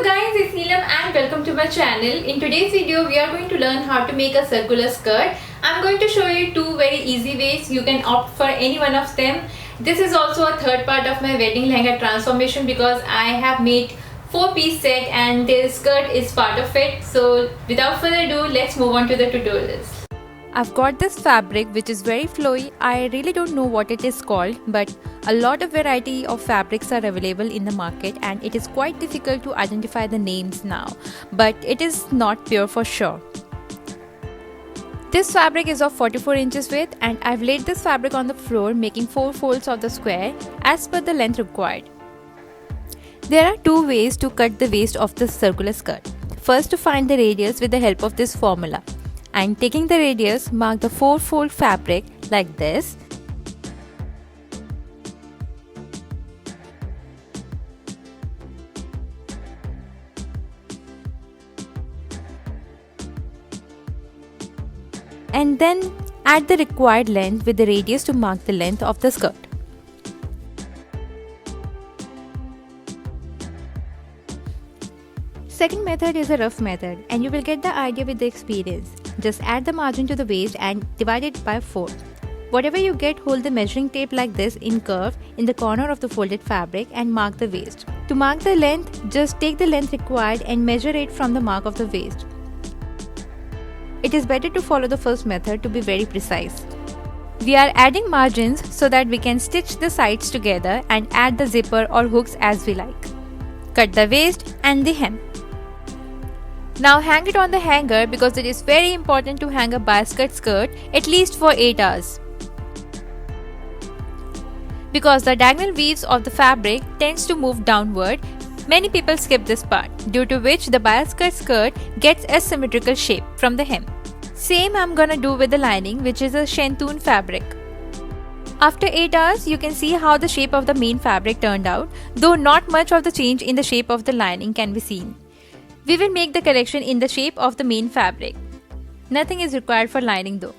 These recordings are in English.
Hello guys, it's Neelam and welcome to my channel. In today's video, we are going to learn how to make a circular skirt. I'm going to show you two very easy ways. You can opt for any one of them. This is also a third part of my wedding lehenga transformation because I have made 4-piece set and this skirt is part of it. So without further ado, let's move on to the tutorials. I've got this fabric which is very flowy. I really don't know what it is called, but a lot of variety of fabrics are available in the market and it is quite difficult to identify the names now, but it is not pure for sure. This fabric is of 44 inches width and I've laid this fabric on the floor making 4 folds of the square as per the length required. There are two ways to cut the waist of this circular skirt. First, to find the radius with the help of this formula. And taking the radius, mark the 4-fold fabric like this. And then add the required length with the radius to mark the length of the skirt. Second method is a rough method and you will get the idea with the experience. Just add the margin to the waist and divide it by 4. Whatever you get, hold the measuring tape like this in curve in the corner of the folded fabric and mark the waist. To mark the length, just take the length required and measure it from the mark of the waist. It is better to follow the first method to be very precise. We are adding margins so that we can stitch the sides together and add the zipper or hooks as we like. Cut the waist and the hem. Now hang it on the hanger because it is very important to hang a bias cut skirt at least for 8 hours. Because the diagonal weaves of the fabric tends to move downward, many people skip this part, due to which the bias cut skirt gets a symmetrical shape from the hem. Same I'm gonna do with the lining, which is a shantoon fabric. After 8 hours, you can see how the shape of the main fabric turned out, though not much of the change in the shape of the lining can be seen. We will make the correction in the shape of the main fabric. Nothing is required for lining though.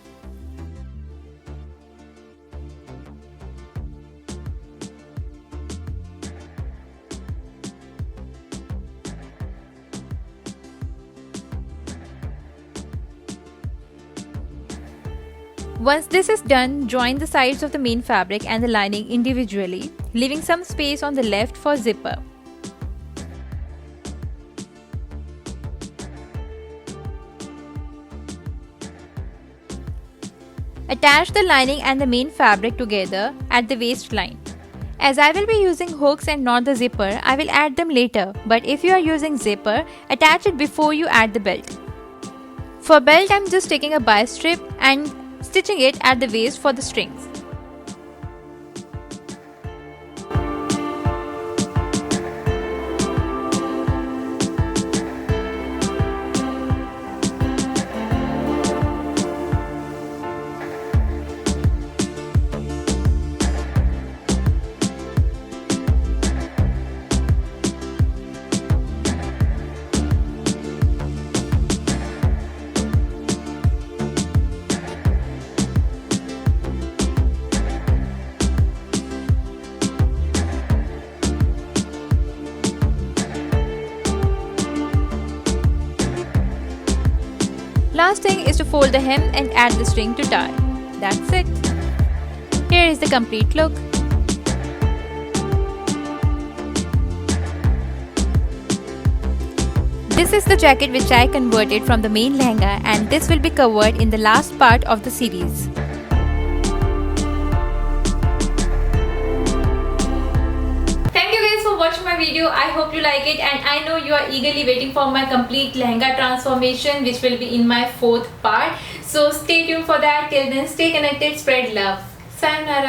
Once this is done, join the sides of the main fabric and the lining individually, leaving some space on the left for zipper. Attach the lining and the main fabric together at the waistline. As I will be using hooks and not the zipper, I will add them later, but if you are using zipper, attach it before you add the belt. For belt, I am just taking a bias strip and stitching it at the waist for the strings. Last thing is to fold the hem and add the string to tie. That's it. Here is the complete look. This is the jacket which I converted from the main lehenga and this will be covered in the last part of the series. Watch my video. I hope you like it and I know you are eagerly waiting for my complete lehenga transformation, which will be in my 4th part. So stay tuned for that. Till then, stay connected, spread love. Sayonara.